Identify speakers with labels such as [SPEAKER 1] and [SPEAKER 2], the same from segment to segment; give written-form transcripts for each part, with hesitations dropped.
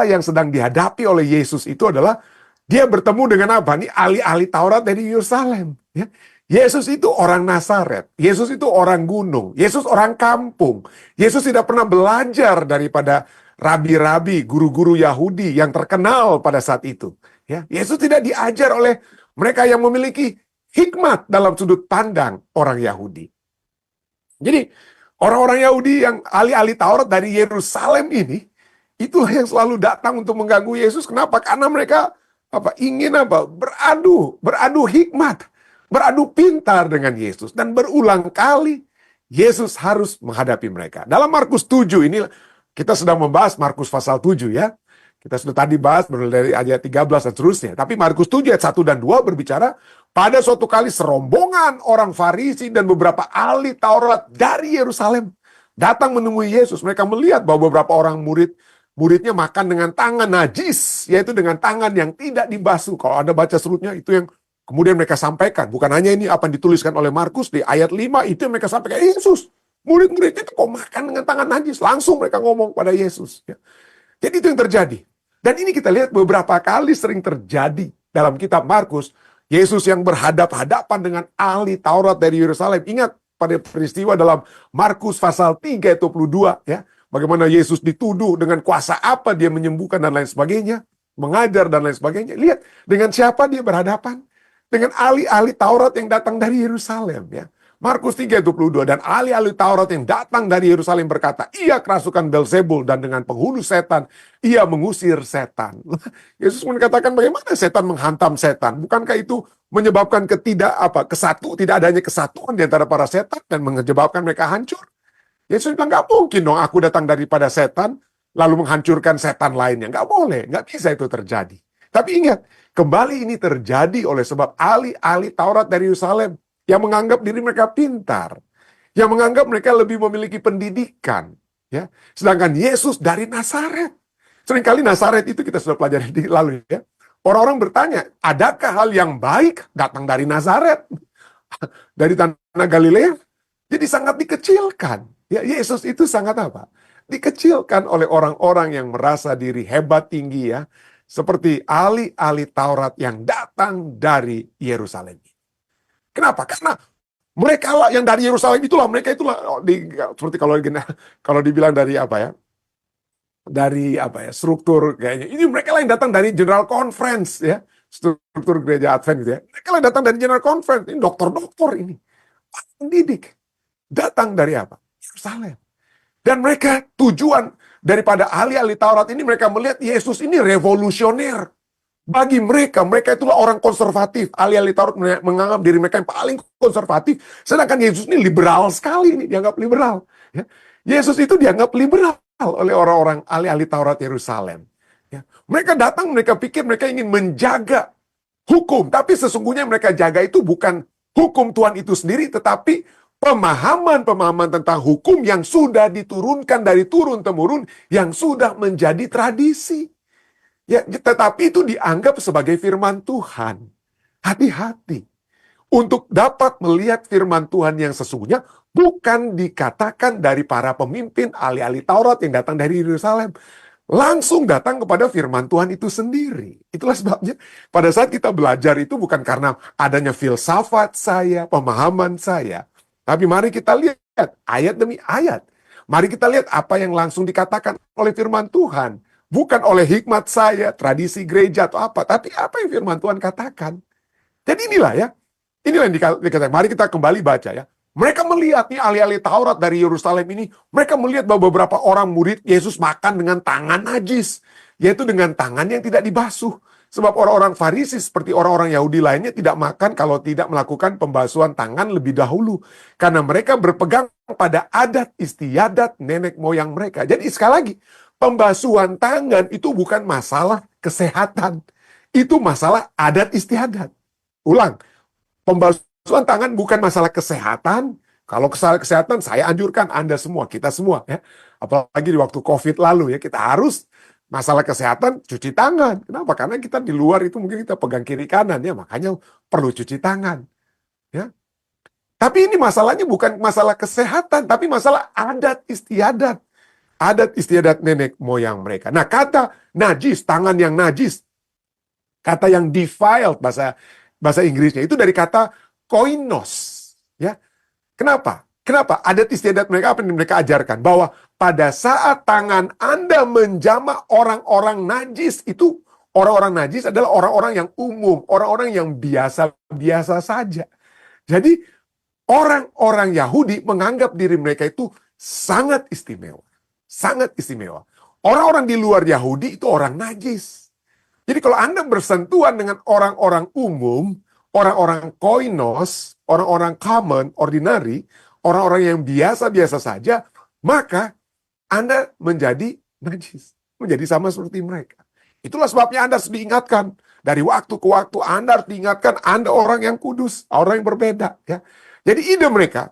[SPEAKER 1] yang sedang dihadapi oleh Yesus itu adalah dia bertemu dengan apa? Nih ahli-ahli Taurat dari Yerusalem. Ya. Yesus itu orang Nazaret. Yesus itu orang gunung. Yesus orang kampung. Yesus tidak pernah belajar daripada rabi-rabi, guru-guru Yahudi yang terkenal pada saat itu. Ya. Yesus tidak diajar oleh mereka yang memiliki hikmat dalam sudut pandang orang Yahudi. Jadi orang-orang Yahudi yang ahli-ahli Taurat dari Yerusalem ini, itulah yang selalu datang untuk mengganggu Yesus. Kenapa? Karena mereka ingin beradu hikmat, beradu pintar dengan Yesus. Dan berulang kali Yesus harus menghadapi mereka. Dalam Markus 7 ini, kita sedang membahas Markus pasal 7 ya. Kita sudah tadi bahas dari ayat 13 dan seterusnya. Tapi Markus 7 ayat 1 dan 2 berbicara, pada suatu kali serombongan orang Farisi dan beberapa ahli Taurat dari Yerusalem datang menemui Yesus. Mereka melihat bahwa beberapa orang muridnya makan dengan tangan najis, yaitu dengan tangan yang tidak dibasuh. Kalau Anda baca serutnya, itu yang kemudian mereka sampaikan. Bukan hanya ini apa yang dituliskan oleh Markus di ayat 5, itu yang mereka sampaikan. Yesus, murid-murid itu kok makan dengan tangan najis? Langsung mereka ngomong pada Yesus. Ya. Jadi itu yang terjadi. Dan ini kita lihat beberapa kali sering terjadi dalam kitab Markus. Yesus yang berhadap-hadapan dengan ahli Taurat dari Yerusalem. Ingat pada peristiwa dalam Markus pasal 3 ayat 22 ya. Bagaimana Yesus dituduh dengan kuasa apa dia menyembuhkan dan lain sebagainya. Mengajar dan lain sebagainya. Lihat dengan siapa dia berhadapan. Dengan ahli-ahli Taurat yang datang dari Yerusalem ya. Markus 3 ayat 22, dan ahli-ahli Taurat yang datang dari Yerusalem berkata, ia kerasukan Beelzebul dan dengan penghulu setan, ia mengusir setan. Yesus mengatakan bagaimana setan menghantam setan? Bukankah itu menyebabkan tidak adanya kesatuan di antara para setan dan menyebabkan mereka hancur? Yesus bilang, nggak mungkin dong aku datang daripada setan, lalu menghancurkan setan lainnya. Nggak boleh, nggak bisa itu terjadi. Tapi ingat, kembali ini terjadi oleh sebab ahli-ahli Taurat dari Yerusalem yang menganggap diri mereka pintar, yang menganggap mereka lebih memiliki pendidikan, ya. Sedangkan Yesus dari Nazaret. Seringkali Nazaret itu kita sudah pelajari di lalu ya. Orang-orang bertanya, adakah hal yang baik datang dari Nazaret? Dari tanah Galilea? Jadi sangat dikecilkan. Ya, Yesus itu sangat apa? Dikecilkan oleh orang-orang yang merasa diri hebat tinggi ya. Seperti ahli-ahli Taurat yang datang dari Yerusalem. Kenapa? Karena mereka lah yang dari Yerusalem itulah, seperti kalau dibilang dari struktur kayaknya. Ini mereka lah yang datang dari General Conference ya, struktur gereja Advent gitu ya. Mereka lah yang datang dari General Conference, ini dokter-dokter ini. Pendidik. Datang dari apa? Yerusalem. Dan mereka tujuan daripada ahli-ahli Taurat ini, mereka melihat Yesus ini revolusioner. Bagi mereka itulah orang konservatif. Ahli-ahli Taurat menganggap diri mereka yang paling konservatif. Sedangkan Yesus ini liberal sekali, ini dianggap liberal. Ya. Yesus itu dianggap liberal oleh orang-orang ahli-ahli Taurat Yerusalem. Ya. Mereka datang, mereka pikir mereka ingin menjaga hukum. Tapi sesungguhnya mereka jaga itu bukan hukum Tuhan itu sendiri, tetapi pemahaman-pemahaman tentang hukum yang sudah diturunkan dari turun-temurun, yang sudah menjadi tradisi. Ya, tetapi itu dianggap sebagai firman Tuhan. Hati-hati. Untuk dapat melihat firman Tuhan yang sesungguhnya, bukan dikatakan dari para pemimpin ahli-ahli Taurat yang datang dari Yerusalem. Langsung datang kepada firman Tuhan itu sendiri. Itulah sebabnya pada saat kita belajar itu bukan karena adanya filsafat saya, pemahaman saya. Tapi mari kita lihat ayat demi ayat. Mari kita lihat apa yang langsung dikatakan oleh firman Tuhan. Bukan oleh hikmat saya, tradisi gereja atau apa. Tapi apa yang firman Tuhan katakan. Jadi inilah ya. Inilah yang dikatakan. Mari kita kembali baca ya. Mereka melihat nih ahli-ahli Taurat dari Yerusalem ini. Mereka melihat bahwa beberapa orang murid Yesus makan dengan tangan najis. Yaitu dengan tangan yang tidak dibasuh. Sebab orang-orang Farisi seperti orang-orang Yahudi lainnya tidak makan kalau tidak melakukan pembasuhan tangan lebih dahulu. Karena mereka berpegang pada adat istiadat nenek moyang mereka. Jadi sekali lagi, pembasuhan tangan itu bukan masalah kesehatan. Itu masalah adat istiadat. Ulang, pembasuhan tangan bukan masalah kesehatan. Kalau kesehatan, saya anjurkan Anda semua, kita semua. Ya. Apalagi di waktu COVID lalu, ya kita harus masalah kesehatan, cuci tangan. Kenapa? Karena kita di luar itu mungkin kita pegang kiri kanan, ya makanya perlu cuci tangan. Ya. Tapi ini masalahnya bukan masalah kesehatan, tapi masalah adat istiadat. adat istiadat nenek moyang mereka. Nah, kata najis, tangan yang najis, kata yang defiled bahasa bahasa Inggrisnya itu dari kata koinos, ya. Kenapa? Kenapa? Adat istiadat mereka apa yang mereka ajarkan? Bahwa pada saat tangan Anda menjamah orang-orang najis, itu orang-orang najis adalah orang-orang yang umum, orang-orang yang biasa-biasa saja. Jadi orang-orang Yahudi menganggap diri mereka itu sangat istimewa. Sangat istimewa. Orang-orang di luar Yahudi itu orang najis. Jadi kalau Anda bersentuhan dengan orang-orang umum, orang-orang koinos, orang-orang common, ordinary, orang-orang yang biasa-biasa saja, maka Anda menjadi najis. Menjadi sama seperti mereka. Itulah sebabnya Anda harus diingatkan. Dari waktu ke waktu Anda harus diingatkan Anda orang yang kudus, orang yang berbeda. Ya. Jadi ide mereka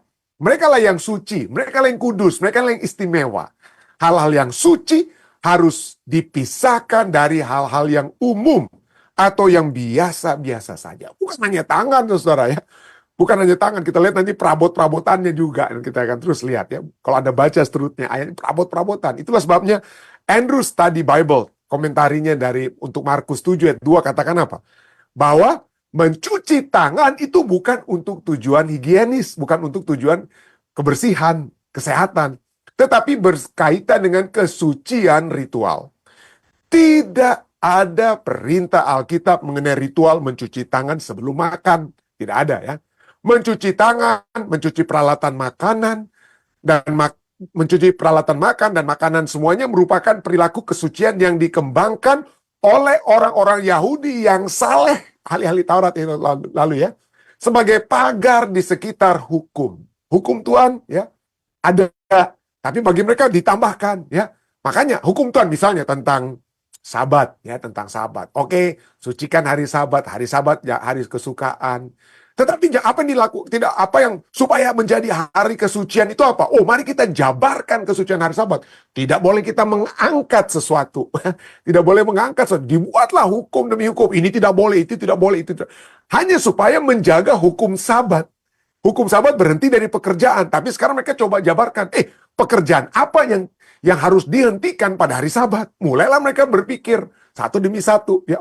[SPEAKER 1] lah yang suci, mereka lah yang kudus, mereka lah yang istimewa. Hal-hal yang suci harus dipisahkan dari hal-hal yang umum atau yang biasa-biasa saja. Bukan hanya tangan, saudara ya. Bukan hanya tangan, kita lihat nanti perabot-perabotannya juga. Dan kita akan terus lihat ya. Kalau Anda baca seterusnya, ayat perabot-perabotan. Itulah sebabnya Andrew Study Bible, komentarinya untuk Markus 7 ayat 2 katakan apa? Bahwa mencuci tangan itu bukan untuk tujuan higienis, bukan untuk tujuan kebersihan, kesehatan, tetapi berkaitan dengan kesucian ritual. Tidak ada perintah Alkitab mengenai ritual mencuci tangan sebelum makan. Tidak ada ya. Mencuci tangan, mencuci peralatan makanan, dan mencuci peralatan makan dan makanan semuanya merupakan perilaku kesucian yang dikembangkan oleh orang-orang Yahudi yang saleh, ahli-ahli Taurat itu lalu ya, sebagai pagar di sekitar hukum. Hukum Tuhan ya ada, tapi bagi mereka ditambahkan ya. Makanya hukum Tuhan misalnya tentang Sabat ya, tentang Sabat. Oke, sucikan hari Sabat ya hari kesukaan. Tetapi apa yang dilakukan, tidak apa yang supaya menjadi hari kesucian itu apa? Oh, mari kita jabarkan kesucian hari Sabat. Tidak boleh kita mengangkat sesuatu. Tidak boleh mengangkat sesuatu. Dibuatlah hukum demi hukum. Ini tidak boleh, itu tidak boleh, itu tidak. Hanya supaya menjaga hukum Sabat. Hukum Sabat berhenti dari pekerjaan. Tapi sekarang mereka coba jabarkan. Pekerjaan apa yang harus dihentikan pada hari Sabat? Mulailah mereka berpikir satu demi satu. Ya,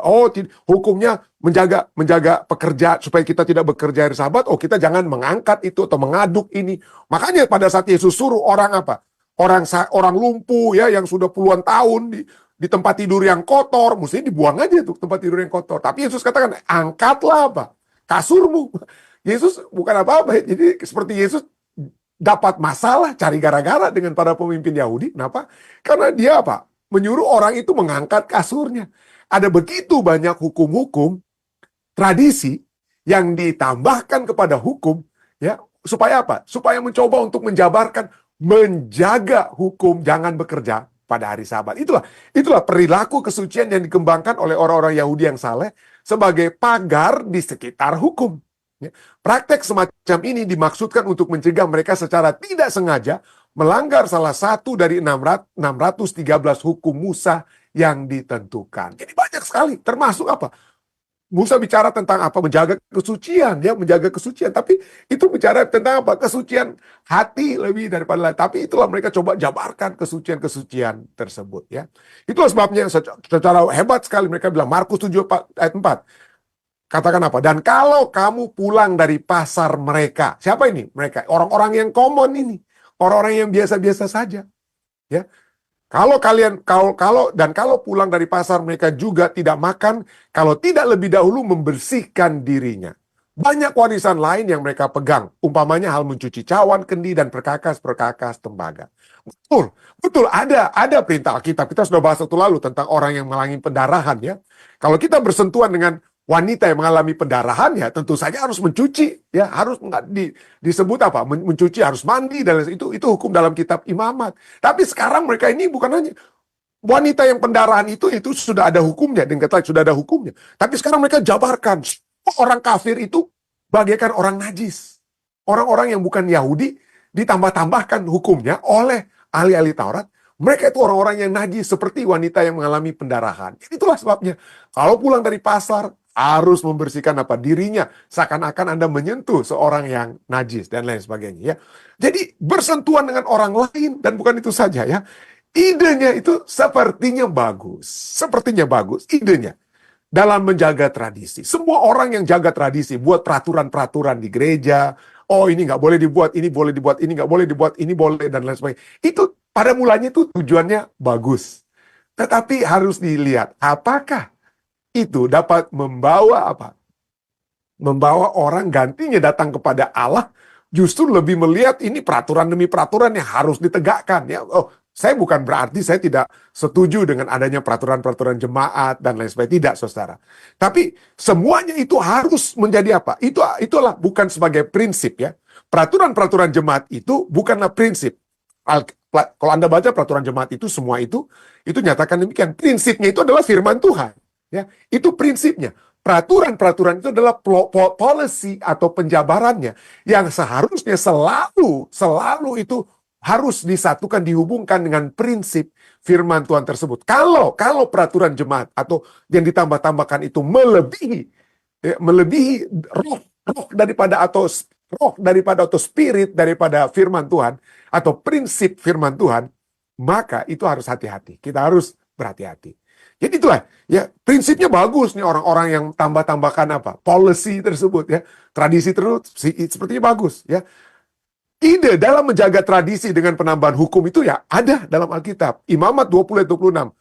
[SPEAKER 1] hukumnya menjaga pekerja supaya kita tidak bekerja hari Sabat. Oh, kita jangan mengangkat itu atau mengaduk ini. Makanya pada saat Yesus suruh orang apa? Orang lumpuh ya yang sudah puluhan tahun di tempat tidur yang kotor, mesti dibuang aja tuh tempat tidur yang kotor. Tapi Yesus katakan, angkatlah apa? Kasurmu. Yesus bukan apa-apa. Jadi seperti Yesus dapat masalah, cari gara-gara dengan para pemimpin Yahudi. Kenapa? Karena dia apa? Menyuruh orang itu mengangkat kasurnya. Ada begitu banyak hukum-hukum, tradisi yang ditambahkan kepada hukum, ya supaya apa? Supaya mencoba untuk menjabarkan, menjaga hukum, jangan bekerja pada hari Sabat. Itulah perilaku kesucian yang dikembangkan oleh orang-orang Yahudi yang saleh sebagai pagar di sekitar hukum. Ya. Praktek semacam ini dimaksudkan untuk mencegah mereka secara tidak sengaja melanggar salah satu dari 613 hukum Musa yang ditentukan. Jadi banyak sekali, termasuk apa? Musa bicara tentang apa? Menjaga kesucian, ya, menjaga kesucian. Tapi itu bicara tentang apa? Kesucian hati lebih daripada lain. Tapi itulah mereka coba jabarkan kesucian-kesucian tersebut, ya. Itulah sebabnya secara hebat sekali mereka bilang Markus 7 ayat 4. Katakan apa? Dan kalau kamu pulang dari pasar mereka, siapa ini? Mereka orang-orang yang common ini, orang-orang yang biasa-biasa saja, ya. Kalau pulang dari pasar mereka juga tidak makan, kalau tidak lebih dahulu membersihkan dirinya. Banyak warisan lain yang mereka pegang, umpamanya hal mencuci cawan, kendi dan perkakas tembaga. Betul, ada perintah Alkitab. Kita sudah bahas waktu lalu tentang orang yang mengalami pendarahan, ya. Kalau kita bersentuhan dengan wanita yang mengalami pendarahan, ya tentu saja harus mencuci, ya harus disebut apa? Mencuci, harus mandi, dan itu hukum dalam kitab Imamat. Tapi sekarang mereka ini bukan hanya wanita yang pendarahan itu sudah ada hukumnya, dengan kata sudah ada hukumnya. Tapi sekarang mereka jabarkan orang kafir itu bagaikan orang najis, orang-orang yang bukan Yahudi ditambah-tambahkan hukumnya oleh ahli-ahli Taurat. Mereka itu orang-orang yang najis seperti wanita yang mengalami pendarahan. Itulah sebabnya kalau pulang dari pasar harus membersihkan apa dirinya, seakan-akan Anda menyentuh seorang yang najis dan lain sebagainya, ya. Jadi bersentuhan dengan orang lain, dan bukan itu saja, ya. Idenya itu sepertinya bagus idenya dalam menjaga tradisi. Semua orang yang jaga tradisi, buat peraturan-peraturan di gereja, oh ini nggak boleh dibuat, ini boleh dibuat, ini nggak boleh dibuat, ini boleh, dan lain sebagainya. Itu pada mulanya itu tujuannya bagus. Tetapi harus dilihat, apakah itu dapat membawa apa? Membawa orang gantinya datang kepada Allah, justru lebih melihat ini peraturan demi peraturan yang harus ditegakkan. Ya, oh, saya bukan berarti saya tidak setuju dengan adanya peraturan-peraturan jemaat dan lain sebagainya, tidak, saudara. Tapi semuanya itu harus menjadi apa? Itulah bukan sebagai prinsip ya. Peraturan-peraturan jemaat itu bukanlah prinsip. Kalau Anda baca peraturan jemaat itu semua itu nyatakan demikian. Prinsipnya itu adalah firman Tuhan. Ya, itu prinsipnya. Peraturan-peraturan itu adalah policy atau penjabarannya yang seharusnya selalu itu harus disatukan, dihubungkan dengan prinsip firman Tuhan tersebut. Kalau peraturan jemaat atau yang ditambah-tambahkan itu melebihi roh daripada atau spirit daripada firman Tuhan atau prinsip firman Tuhan, maka itu harus hati-hati. Kita harus berhati-hati. Jadi itulah, ya, prinsipnya bagus nih orang-orang yang tambah-tambahkan apa? Policy tersebut ya. Tradisi tersebut sepertinya bagus ya. Ide dalam menjaga tradisi dengan penambahan hukum itu ya ada dalam Alkitab. Imamat 20:26.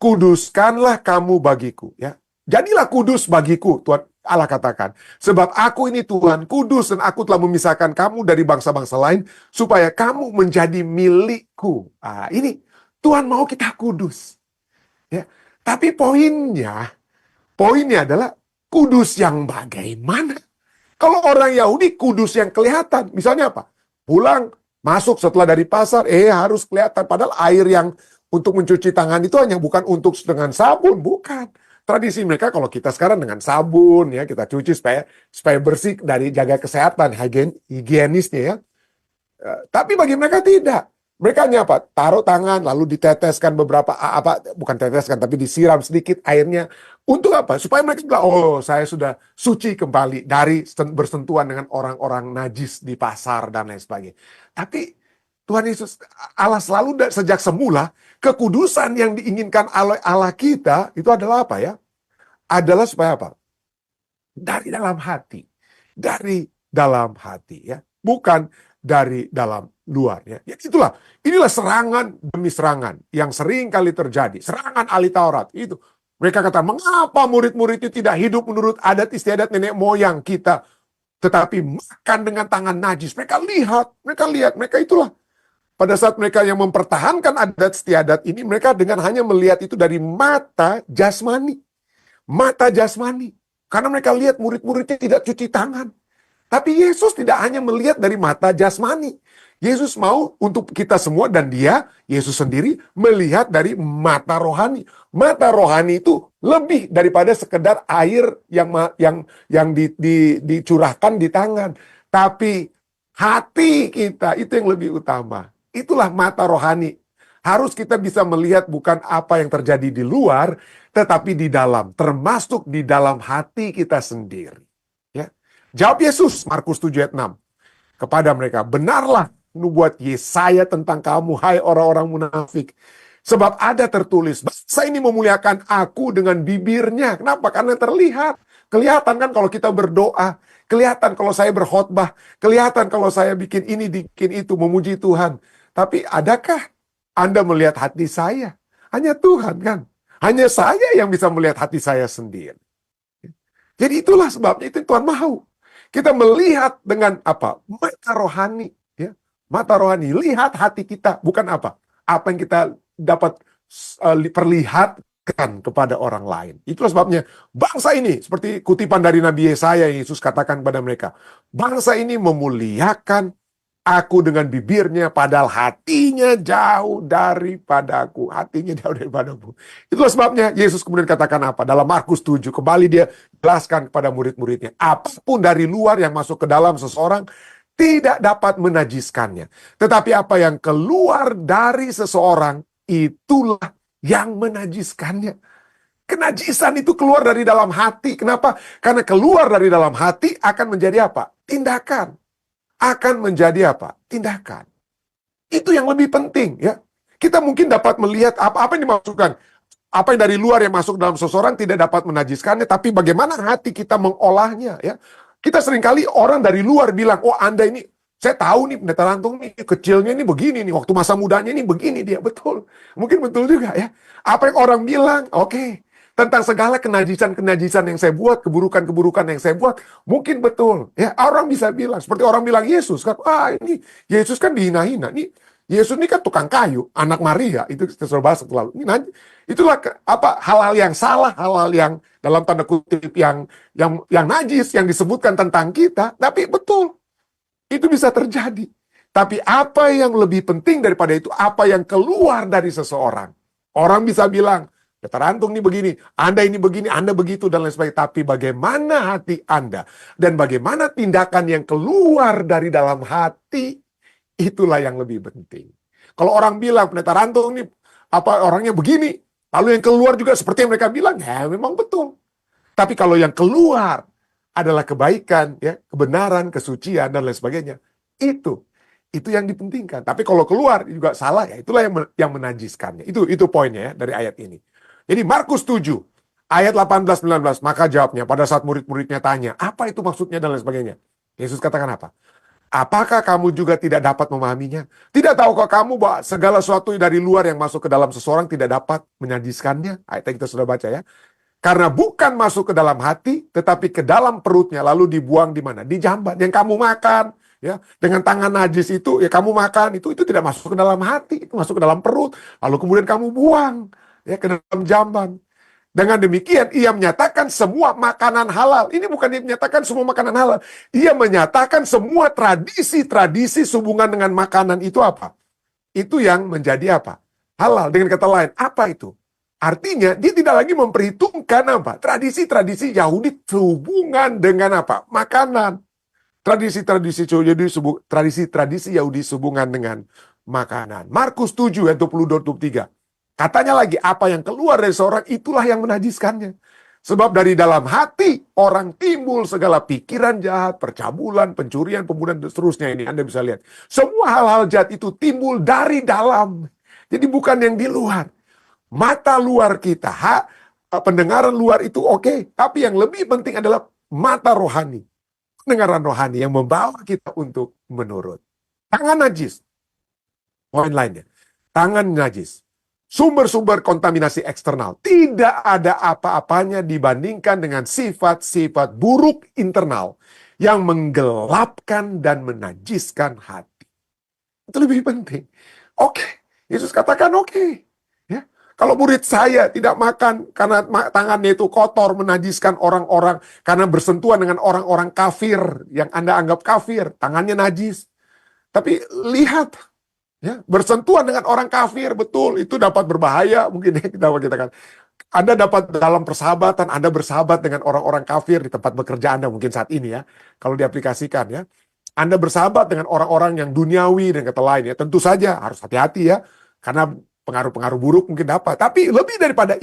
[SPEAKER 1] Kuduskanlah kamu bagiku ya. Jadilah kudus bagiku, Tuhan Allah katakan. Sebab aku ini Tuhan kudus dan aku telah memisahkan kamu dari bangsa-bangsa lain supaya kamu menjadi milikku. Ini Tuhan mau kita kudus. Ya. Tapi poinnya adalah kudus yang bagaimana? Kalau orang Yahudi kudus yang kelihatan. Misalnya apa? Pulang, masuk setelah dari pasar, harus kelihatan. Padahal air yang untuk mencuci tangan itu hanya bukan untuk dengan sabun, bukan. Tradisi mereka kalau kita sekarang dengan sabun, ya kita cuci supaya bersih dari jaga kesehatan, higienisnya ya. Tapi bagi mereka tidak. Mereka hanya apa? Taruh tangan, lalu diteteskan beberapa, bukan teteskan, tapi disiram sedikit airnya. Untuk apa? Supaya mereka bilang, oh saya sudah suci kembali dari bersentuhan dengan orang-orang najis di pasar dan lain sebagainya. Tapi Tuhan Yesus, Allah selalu sejak semula, kekudusan yang diinginkan Allah kita, itu adalah apa ya? Adalah supaya apa? Dari dalam hati. Dari dalam hati ya. Bukan dari dalam luar ya. Inilah serangan demi serangan yang sering kali terjadi. Serangan ahli Taurat itu. Mereka kata, mengapa murid-murid itu tidak hidup menurut adat istiadat nenek moyang kita, tetapi makan dengan tangan najis. Mereka lihat, mereka itulah. Pada saat mereka yang mempertahankan adat istiadat ini, mereka dengan hanya melihat itu dari mata jasmani. Mata jasmani. Karena mereka lihat murid-muridnya tidak cuci tangan. Tapi Yesus tidak hanya melihat dari mata jasmani. Yesus mau untuk kita semua dan Yesus sendiri melihat dari mata rohani. Mata rohani itu lebih daripada sekedar air yang dicurahkan di tangan. Tapi hati kita itu yang lebih utama. Itulah mata rohani. Harus kita bisa melihat bukan apa yang terjadi di luar, tetapi di dalam. Termasuk di dalam hati kita sendiri. Jawab Yesus, Markus 7:6, kepada mereka, benarlah nubuat Yesaya tentang kamu, hai orang-orang munafik. Sebab ada tertulis, bangsa ini memuliakan aku dengan bibirnya. Kenapa? Karena terlihat. Kelihatan kan kalau kita berdoa. Kelihatan kalau saya berkhotbah. Kelihatan kalau saya bikin ini, bikin itu, memuji Tuhan. Tapi adakah Anda melihat hati saya? Hanya Tuhan kan. Hanya saya yang bisa melihat hati saya sendiri. Jadi itulah sebabnya itu Tuhan mau. Kita melihat dengan apa? Mata rohani. Ya. Mata rohani. Lihat hati kita. Bukan apa? Apa yang kita dapat perlihatkan kepada orang lain. Itulah sebabnya bangsa ini, seperti kutipan dari Nabi Yesaya yang Yesus katakan kepada mereka. Bangsa ini memuliakan aku dengan bibirnya, padahal hatinya jauh daripadaku. Hatinya jauh daripadaku. Itulah sebabnya Yesus kemudian katakan apa? Dalam Markus 7, kembali dia jelaskan kepada murid-muridnya. Apapun dari luar yang masuk ke dalam seseorang, tidak dapat menajiskannya. Tetapi apa yang keluar dari seseorang, itulah yang menajiskannya. Kenajisan itu keluar dari dalam hati. Kenapa? Karena keluar dari dalam hati akan menjadi apa? Tindakan. Akan menjadi apa? Tindakan. Itu yang lebih penting, ya. Kita mungkin dapat melihat apa yang dimaksudkan. Apa yang dari luar yang masuk dalam seseorang tidak dapat menajiskannya, tapi bagaimana hati kita mengolahnya, ya. Kita seringkali orang dari luar bilang, oh Anda ini, saya tahu nih pendeta Rantung nih, kecilnya ini begini nih, waktu masa mudanya ini begini dia, betul. Mungkin betul juga ya. Apa yang orang bilang, oke. Tentang segala kenajisan-kenajisan yang saya buat, keburukan-keburukan yang saya buat, mungkin betul. Ya, orang bisa bilang, seperti orang bilang Yesus kan, ini Yesus kan dihina-hina. Nih, Yesus ini kan tukang kayu, anak Maria, itu kita sudah bahas lalu. Itulah hal-hal yang salah, hal-hal yang dalam tanda kutip yang najis yang disebutkan tentang kita, tapi betul itu bisa terjadi. Tapi apa yang lebih penting daripada itu, apa yang keluar dari seseorang. Orang bisa bilang, Rantung ini begini, Anda ini begini, Anda begitu, dan lain sebagainya. Tapi bagaimana hati Anda, dan bagaimana tindakan yang keluar dari dalam hati, itulah yang lebih penting. Kalau orang bilang, pendeta Rantung ini orangnya begini, lalu yang keluar juga seperti yang mereka bilang, ya memang betul. Tapi kalau yang keluar adalah kebaikan, ya, kebenaran, kesucian, dan lain sebagainya, itu yang dipentingkan. Tapi kalau keluar juga salah, ya itulah yang menajiskannya. Itu poinnya ya dari ayat ini. Jadi Markus 7, ayat 18-19, maka jawabnya pada saat murid-muridnya tanya, apa itu maksudnya dan lain sebagainya. Yesus katakan apa? Apakah kamu juga tidak dapat memahaminya? Tidak tahukah kamu bahwa segala sesuatu dari luar yang masuk ke dalam seseorang tidak dapat menajiskannya? Ayat yang kita sudah baca ya. Karena bukan masuk ke dalam hati, tetapi ke dalam perutnya, lalu dibuang di mana? Di jamban yang kamu makan. Ya, dengan tangan najis itu, ya kamu makan, itu tidak masuk ke dalam hati, itu masuk ke dalam perut, lalu kemudian kamu buang ya ke dalam jamban. Dengan demikian, ia menyatakan semua makanan halal. Ini bukan dia menyatakan semua makanan halal. Ia menyatakan semua tradisi-tradisi sehubungan dengan makanan itu apa? Itu yang menjadi apa? Halal. Dengan kata lain, apa itu? Artinya, dia tidak lagi memperhitungkan apa? Tradisi-tradisi Yahudi sehubungan dengan apa? Makanan. Tradisi-tradisi Yahudi sehubungan dengan makanan. Markus 7 ayat 22-23. Katanya lagi, apa yang keluar dari seorang itulah yang menajiskannya. Sebab dari dalam hati orang timbul segala pikiran jahat, percabulan, pencurian, pembunuhan, dan seterusnya. Ini Anda bisa lihat. Semua hal-hal jahat itu timbul dari dalam. Jadi bukan yang di luar. Mata luar kita, pendengaran luar itu oke. Tapi yang lebih penting adalah mata rohani. Pendengaran rohani yang membawa kita untuk menurut. Tangan najis. Poin lainnya. Tangan najis. Sumber-sumber kontaminasi eksternal. Tidak ada apa-apanya dibandingkan dengan sifat-sifat buruk internal yang menggelapkan dan menajiskan hati. Itu lebih penting. Oke, Yesus katakan oke. Ya. Kalau murid saya tidak makan karena tangannya itu kotor, menajiskan orang-orang, karena bersentuhan dengan orang-orang kafir yang Anda anggap kafir, tangannya najis. Tapi lihat, ya, bersentuhan dengan orang kafir, betul, itu dapat berbahaya, mungkin kita katakan. Anda dapat dalam persahabatan, Anda bersahabat dengan orang-orang kafir di tempat bekerja Anda, mungkin saat ini ya, kalau diaplikasikan ya. Anda bersahabat dengan orang-orang yang duniawi dan kata lain ya, tentu saja harus hati-hati ya, karena pengaruh-pengaruh buruk mungkin dapat. Tapi lebih daripada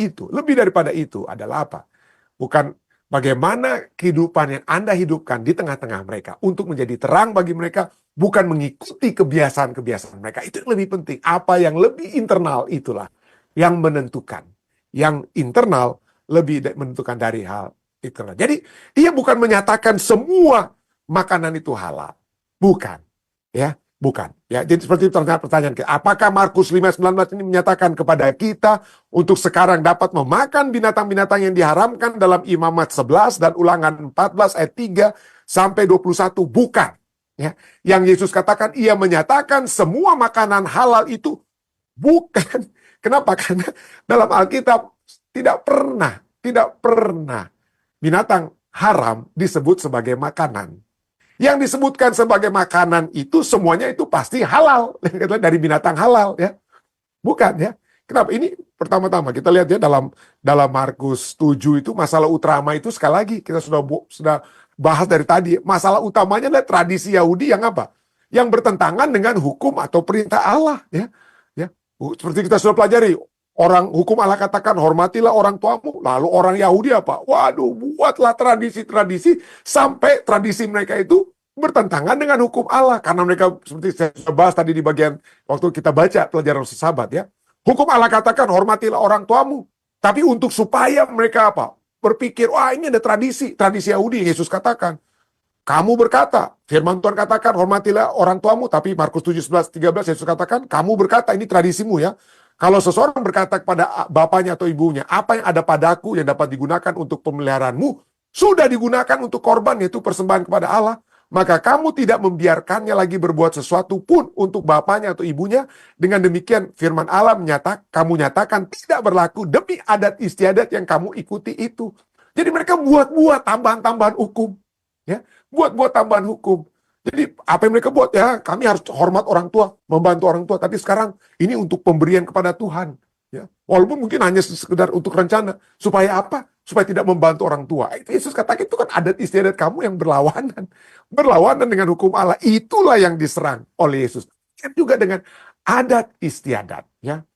[SPEAKER 1] itu adalah apa? Bukan bagaimana kehidupan yang Anda hidupkan di tengah-tengah mereka untuk menjadi terang bagi mereka, bukan mengikuti kebiasaan-kebiasaan mereka. Itu yang lebih penting. Apa yang lebih internal itulah yang menentukan. Yang internal lebih menentukan dari hal internal. Jadi dia bukan menyatakan semua makanan itu halal. Bukan. Ya, bukan. Ya, jadi seperti pertanyaan kita. Apakah Markus 5:19 ini menyatakan kepada kita untuk sekarang dapat memakan binatang-binatang yang diharamkan dalam Imamat 11 dan Ulangan 14 ayat 3 sampai 21? Bukan. Ya, yang Yesus katakan, ia menyatakan semua makanan halal itu bukan. Kenapa? Karena dalam Alkitab tidak pernah binatang haram disebut sebagai makanan. Yang disebutkan sebagai makanan itu semuanya itu pasti halal, dari binatang halal ya. Bukan ya. Kenapa? Ini pertama-tama kita lihat ya dalam Markus 7 itu masalah utama itu sekali lagi kita sudah bahas dari tadi. Masalah utamanya adalah tradisi Yahudi yang apa? Yang bertentangan dengan hukum atau perintah Allah ya. Ya. Seperti kita sudah pelajari, orang hukum Allah katakan hormatilah orang tuamu. Lalu orang Yahudi apa? Waduh, buatlah tradisi-tradisi sampai tradisi mereka itu bertentangan dengan hukum Allah. Karena mereka, seperti saya sudah bahas tadi di bagian waktu kita baca pelajaran sahabat ya. Hukum Allah katakan, hormatilah orang tuamu. Tapi untuk supaya mereka apa? Berpikir, wah ini ada tradisi Yahudi. Yesus katakan, kamu berkata, firman Tuhan katakan, hormatilah orang tuamu. Tapi Markus 7:11-13 Yesus katakan, kamu berkata, ini tradisimu ya. Kalau seseorang berkata kepada bapaknya atau ibunya, apa yang ada padaku yang dapat digunakan untuk pemeliharaanmu, sudah digunakan untuk korban, yaitu persembahan kepada Allah. Maka kamu tidak membiarkannya lagi berbuat sesuatu pun untuk bapaknya atau ibunya. Dengan demikian firman Allah kamu nyatakan tidak berlaku demi adat istiadat yang kamu ikuti itu. Jadi mereka buat-buat tambahan-tambahan hukum. Ya, buat-buat tambahan hukum. Jadi apa yang mereka buat ya, kami harus hormat orang tua, membantu orang tua. Tapi sekarang ini untuk pemberian kepada Tuhan. Ya, walaupun mungkin hanya sekedar untuk rencana. Supaya apa? Supaya tidak membantu orang tua. Yesus katakan itu kan adat istiadat kamu yang berlawanan. Berlawanan dengan hukum Allah. Itulah yang diserang oleh Yesus. Dan juga dengan adat istiadat. Ya.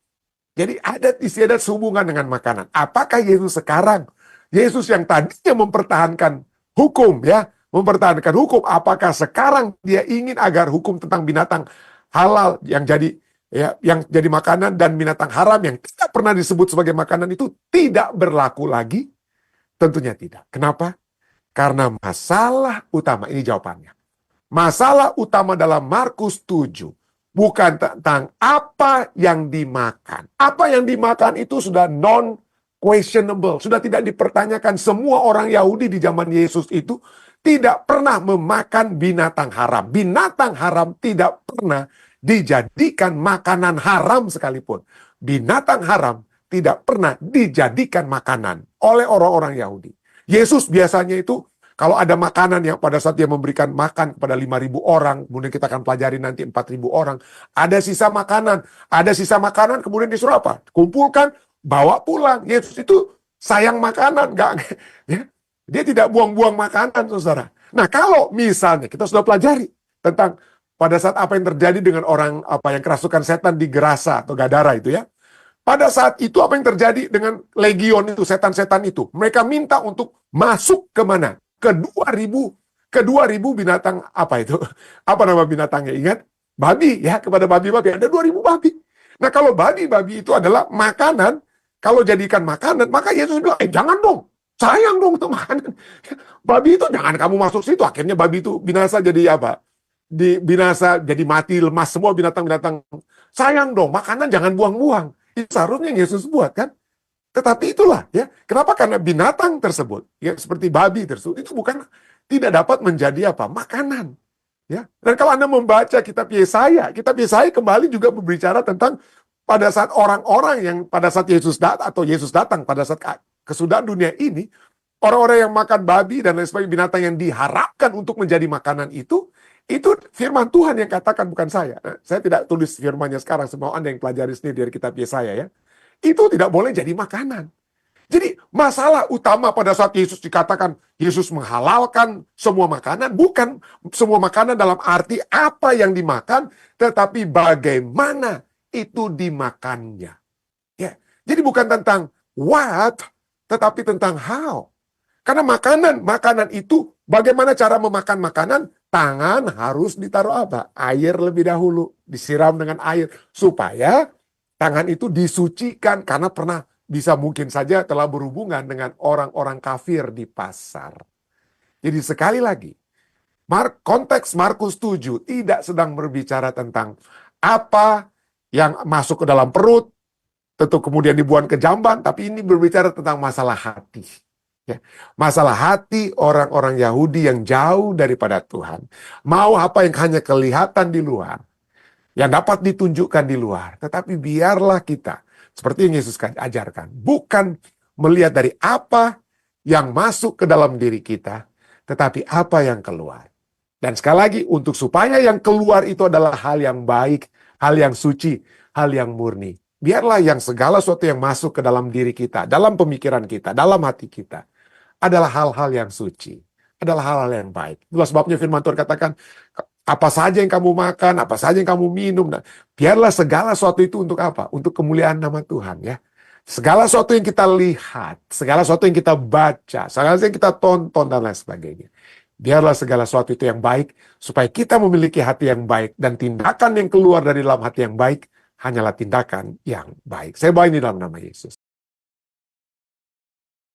[SPEAKER 1] Jadi adat istiadat sehubungan dengan makanan. Apakah Yesus sekarang? Yesus yang tadinya mempertahankan hukum ya. Mempertahankan hukum, apakah sekarang dia ingin agar hukum tentang binatang halal yang jadi makanan dan binatang haram yang tidak pernah disebut sebagai makanan itu tidak berlaku lagi? Tentunya tidak. Kenapa? Karena masalah utama, ini jawabannya. Masalah utama dalam Markus 7 bukan tentang apa yang dimakan. Apa yang dimakan itu sudah non-questionable, sudah tidak dipertanyakan. Semua orang Yahudi di zaman Yesus itu tidak pernah memakan binatang haram. Binatang haram tidak pernah dijadikan makanan haram sekalipun. Binatang haram tidak pernah dijadikan makanan oleh orang-orang Yahudi. Yesus biasanya itu, kalau ada makanan yang pada saat dia memberikan makan kepada 5.000 orang, kemudian kita akan pelajari nanti 4.000 orang, ada sisa makanan, kemudian disuruh apa? Kumpulkan, bawa pulang. Yesus itu sayang makanan, ya. Dia tidak buang-buang makanan, saudara. Nah, kalau misalnya kita sudah pelajari tentang pada saat apa yang terjadi dengan orang yang kerasukan setan di Gerasa atau Gadara itu ya. Pada saat itu apa yang terjadi dengan legion itu, setan-setan itu? Mereka minta untuk masuk ke mana? Ke 2.000 binatang apa itu? Apa nama binatangnya? Ingat? Babi ya, kepada babi-babi. Ada 2.000 babi. Nah, kalau babi-babi itu adalah makanan, kalau jadikan makanan, maka Yesus bilang, jangan dong. Sayang dong untuk makanan. Babi itu jangan kamu masuk situ. Akhirnya babi itu binasa jadi apa? Binasa jadi mati, lemas semua binatang-binatang. Sayang dong, makanan jangan buang-buang. Itu seharusnya Yesus buat kan. Tetapi itulah ya. Kenapa? Karena binatang tersebut, ya seperti babi tersebut, itu bukan tidak dapat menjadi apa? Makanan. Ya. Dan kalau Anda membaca kitab Yesaya kembali juga berbicara tentang pada saat orang-orang yang pada saat Yesus datang pada saat kesudahan dunia ini, orang-orang yang makan babi dan lain sebagainya, binatang yang diharapkan untuk menjadi makanan itu firman Tuhan yang katakan, bukan saya. Nah, saya tidak tulis firmannya sekarang, semua Anda yang pelajari sendiri dari kitab Yesaya ya. Itu tidak boleh jadi makanan. Jadi masalah utama pada saat Yesus dikatakan Yesus menghalalkan semua makanan, bukan semua makanan dalam arti apa yang dimakan, tetapi bagaimana itu dimakannya. Ya. Jadi bukan tentang what, tetapi tentang how. Karena makanan itu, bagaimana cara memakan makanan, tangan harus ditaruh apa? Air lebih dahulu, disiram dengan air. Supaya tangan itu disucikan, karena pernah bisa mungkin saja telah berhubungan dengan orang-orang kafir di pasar. Jadi sekali lagi, konteks Markus 7 tidak sedang berbicara tentang apa yang masuk ke dalam perut, tentu kemudian dibuang ke jamban, tapi ini berbicara tentang masalah hati. Ya. Masalah hati orang-orang Yahudi yang jauh daripada Tuhan. Mau apa yang hanya kelihatan di luar, yang dapat ditunjukkan di luar. Tetapi biarlah kita, seperti yang Yesus ajarkan, bukan melihat dari apa yang masuk ke dalam diri kita, tetapi apa yang keluar. Dan sekali lagi, untuk supaya yang keluar itu adalah hal yang baik, hal yang suci, hal yang murni. Biarlah yang segala sesuatu yang masuk ke dalam diri kita, dalam pemikiran kita, dalam hati kita, adalah hal-hal yang suci, adalah hal-hal yang baik. Itulah sebabnya firman Tuhan katakan, apa saja yang kamu makan, apa saja yang kamu minum, nah, biarlah segala sesuatu itu untuk apa? Untuk kemuliaan nama Tuhan ya. Segala sesuatu yang kita lihat, segala sesuatu yang kita baca, segala sesuatu yang kita tonton dan lain sebagainya. Biarlah segala sesuatu itu yang baik, supaya kita memiliki hati yang baik, dan tindakan yang keluar dari dalam hati yang baik, hanyalah tindakan yang baik. Saya bawa ini dalam nama Yesus.